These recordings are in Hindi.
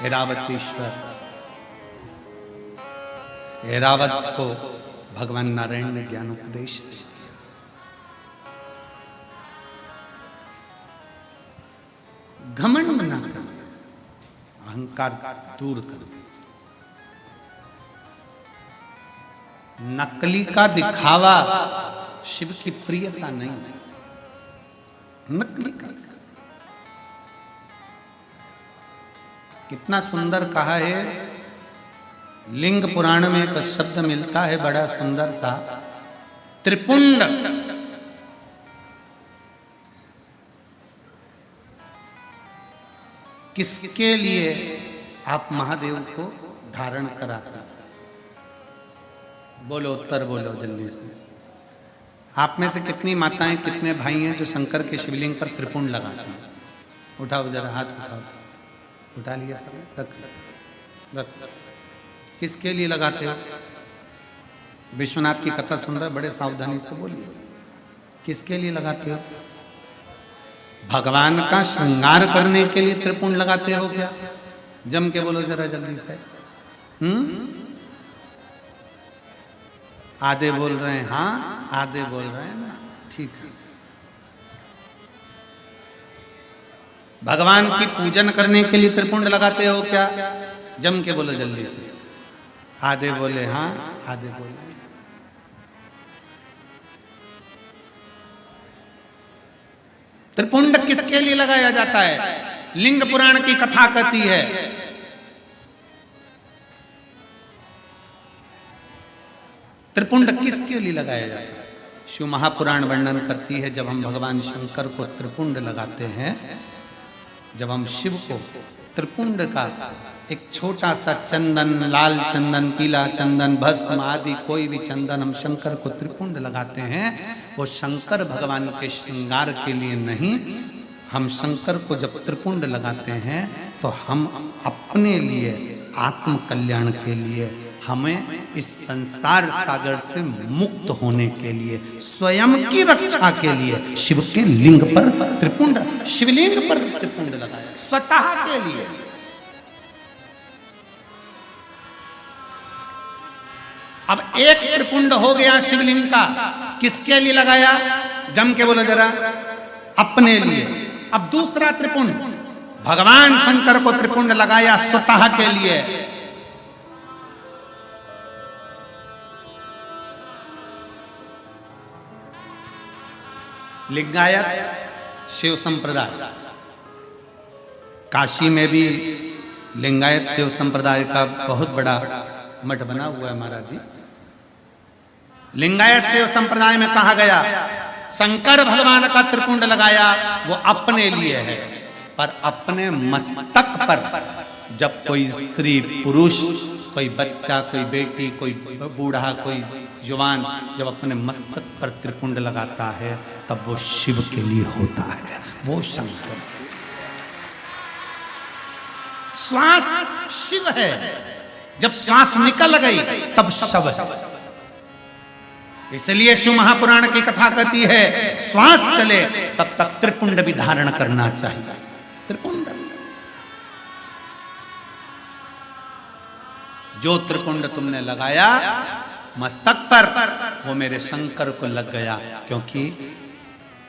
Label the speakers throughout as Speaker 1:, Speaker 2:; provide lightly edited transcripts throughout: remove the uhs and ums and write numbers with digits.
Speaker 1: ऐरावतेश्वर, ऐरावत को भगवान नारायण ने ज्ञान उपदेश दे दिया। घमंड ना कर, अहंकार दूर कर दे। नकली का दिखावा शिव की प्रियता नहीं, नकली का। कितना सुंदर कहा है, लिंग पुराण में एक शब्द मिलता है बड़ा सुंदर सा, त्रिपुंड। किसके लिए आप महादेव को धारण कराते? बोलो, उत्तर बोलो जल्दी से। आप में से कितनी माताएं, कितने भाई हैं जो शंकर के शिवलिंग पर त्रिपुंड लगाते हैं? उठाओ जरा हाथ, उठाओ। उठा लिया सब? रख। किसके लिए लगाते हो? विश्वनाथ की कथा सुन रहे, बड़े सावधानी से बोलिए। किसके लिए लगाते हो? भगवान का श्रृंगार करने के लिए त्रिपुंड लगाते हो क्या? जम के बोलो जरा जल्दी से। आधे बोल रहे हैं हाँ, आधे बोल रहे हैं ना। ठीक है। भगवान की पूजन करने के लिए त्रिपुंड लगाते हो क्या? जम के बोलो जल्दी से। आधे बोले हाँ, आधे बोले। त्रिपुंड किसके लिए लगाया जाता है? लिंग पुराण की कथा कहती है, त्रिपुंड किसके लिए लगाया जाता है? शिव महापुराण वर्णन करती है, जब हम भगवान शंकर को त्रिपुंड लगाते हैं, जब हम शिव को त्रिपुंड का एक छोटा सा चंदन, लाल चंदन, पीला चंदन, भस्म आदि कोई भी चंदन हम शंकर को त्रिपुंड लगाते हैं, वो शंकर भगवान के श्रृंगार के लिए नहीं। हम शंकर को जब त्रिपुंड लगाते हैं तो हम अपने लिए, आत्म कल्याण के लिए, हमें इस संसार सागर से मुक्त होने के लिए, स्वयं की रक्षा के लिए शिव के लिंग पर त्रिपुंड, शिवलिंग पर त्रिपुंड लगाया, स्वतः के लिए। अब एक त्रिपुंड हो गया शिवलिंग का, किसके लिए लगाया? जम के बोलो जरा। अपने लिए। अब दूसरा त्रिपुंड, भगवान शंकर को त्रिपुंड लगाया स्वतः के लिए। लिंगायत शिव संप्रदाय, काशी में भी लिंगायत शिव संप्रदाय का बहुत बड़ा मठ बना हुआ है महाराज जी। लिंगायत शिव संप्रदाय में कहा गया, शंकर भगवान का त्रिपुंड लगाया वो अपने लिए है, पर अपने मस्तक पर जब कोई स्त्री, पुरुष, कोई बच्चा, कोई बेटी, कोई बूढ़ा, कोई जवान जब अपने मस्तक पर त्रिपुंड लगाता है तब वो शिव के लिए होता है, वो शंकर। श्वास शिव है, जब श्वास निकल गई तब शव है। इसलिए शिव महापुराण की कथा कहती है, श्वास चले तब तक त्रिपुंड भी धारण करना चाहिए। त्रिपुंड, जो त्रिपुंड तुमने लगाया मस्तक पर, वो मेरे शंकर को लग गया, क्योंकि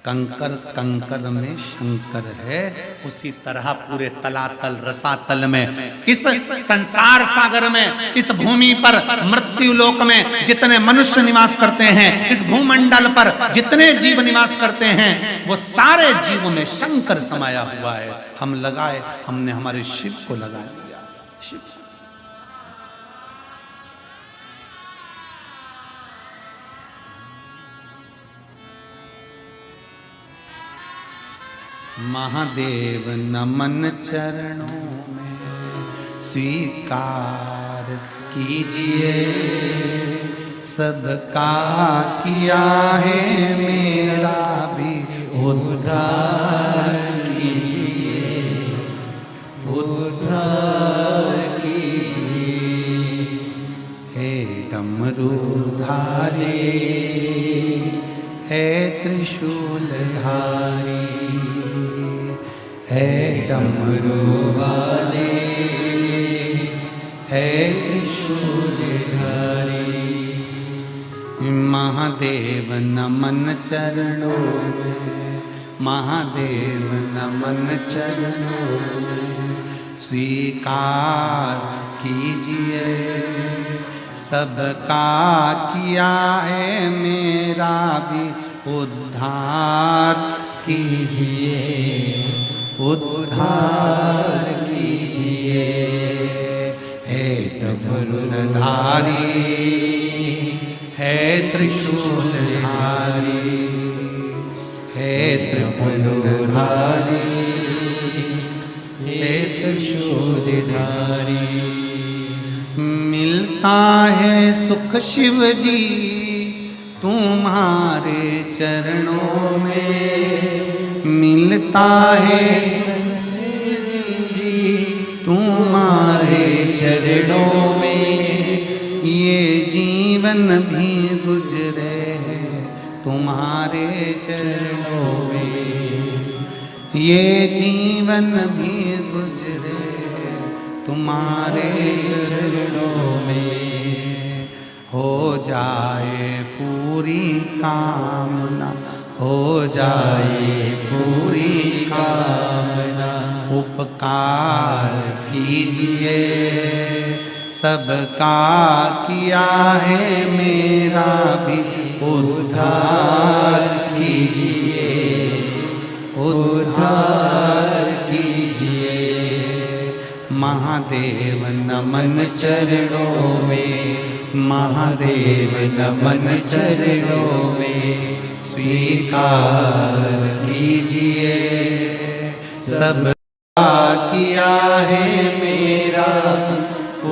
Speaker 1: कंकर कंकर में शंकर है। उसी तरह पूरे तलातल रसातल में, इस संसार सागर में, इस भूमि पर, मृत्यु लोक में जितने मनुष्य निवास करते हैं, इस भूमंडल पर जितने जीव निवास करते हैं, वो सारे जीवों में शंकर समाया हुआ है। हम लगाए, हमने हमारे शिव को लगा लिया। शिव महादेव नमन चरणों में स्वीकार कीजिए, सबका किया है मेरा भी उद्धार कीजिए, उद्धार कीजिए। हे डमरूधारी, हे त्रिशूलधारी, हे डमरू वाले है त्रिशूलधारी। महादेव नमन चरणों में, महादेव नमन चरणों में, स्वीकार कीजिए सबका किया है मेरा भी उद्धार कीजिए, उद्धार कीजिए। हे त्रिपुरधारी, है त्रिशूलधारी, हे त्रिपुरधारी, हे त्रिशूलधारी। मिलता है सुख शिव जी तुम्हारे चरणों में, मिलता है सुख शिव जी तुम्हारे चरणों में। ये जीवन भी गुजरे है तुम्हारे चरणों में, ये जीवन भी गुजरे तुम्हारे चरणों में। हो जाए पूरी कामना, हो जाए पूरी कामना। उपकार कीजिए सबका किया है मेरा भी उद्धार कीजिए, उद्धार कीजिए। महादेव नमन चरणों में, महादेव नमन चरणों में, स्वीकार कीजिए सबका किया है मेरा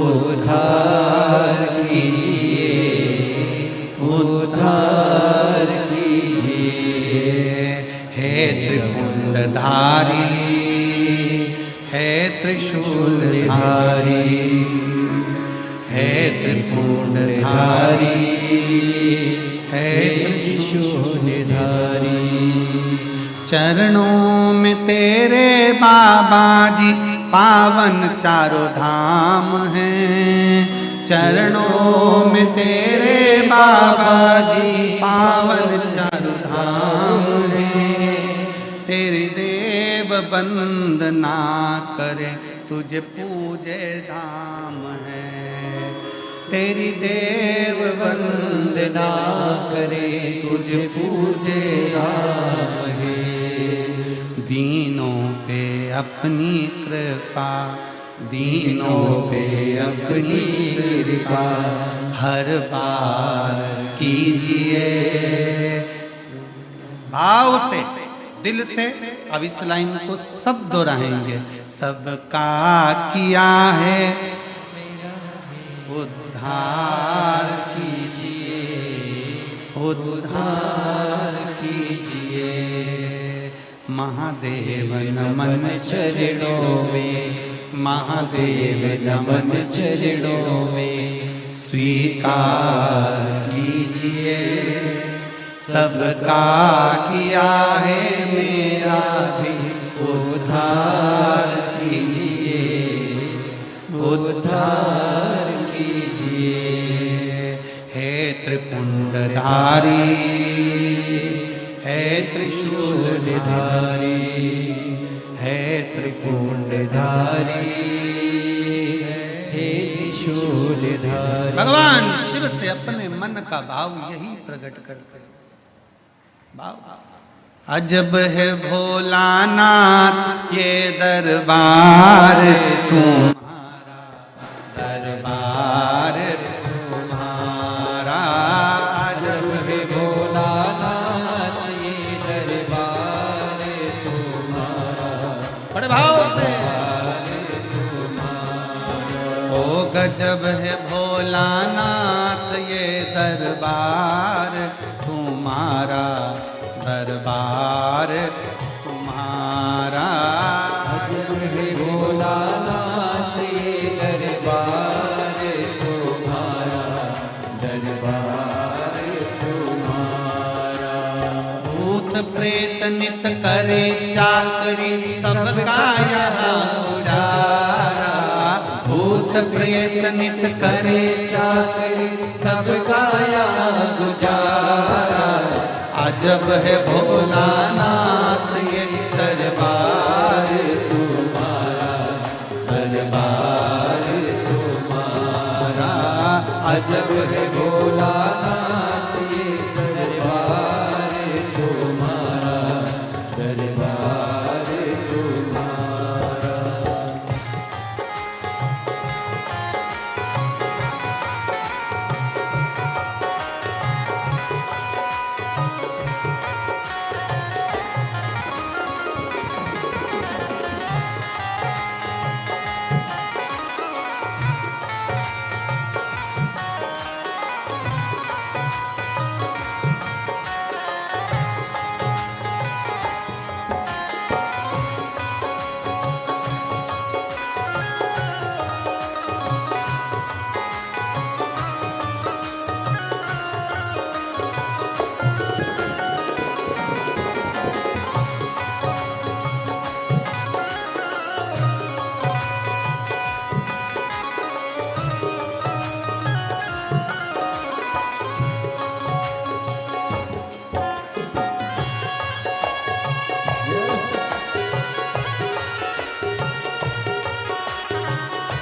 Speaker 1: उद्धार कीजिए, उद्धार कीजिए। हे त्रिपुंडधारी, है त्रिशूलधारी, है त्रिपुंडधारी, है त्रिशूलधारी। चरणों में तेरे बाबा जी पावन चारों धाम हैं, चरणों में तेरे बाबा जी पावन चारों धाम हैं। तेरी देव वंदना करे तुझे पूजे धाम है, तेरी देव वंदना करे तुझे पूजे धाम है। दीनों पे अपनी कृपा, दीनों पे अपनी कृपा हर बार कीजिए। भाव से, दिल से अब इस लाइन को सब दोहराएंगे। सबका किया है उद्धार कीजिए, उद्धार कीजिए। महादेव नमन चरणों में, महादेव नमन चरणों में, स्वीकार कीजिए सबका किया है मेरा भी उद्धार कीजिए, उद्धार कीजिए। हे त्रिपुंडधारी, है त्रिशूलधारी, है त्रिपुंडधारी, हे त्रिशूलधारी। भगवान शिव से अपने मन का भाव यही प्रकट करते हैं। भाव अजब है भोलानाथ ये दरबार तुम्हारा, दरबार तुम्हारा। अजब है भोलानाथ ये दरबार तुम्हारा, बड़े भाव से। ओ गजब है भोलानाथ ये दरबार तुम्हारा, दरबार तुम्हारा। अजब है भोलानाथ ये दरबार तुम्हारा, दरबार तुम्हारा। भूत प्रेत नित करे चाकरी सबका यहाँ गुजारा, भूत भूत प्रेत नित करे
Speaker 2: चाकरी सबका या गुजारा।
Speaker 1: अजब है भोला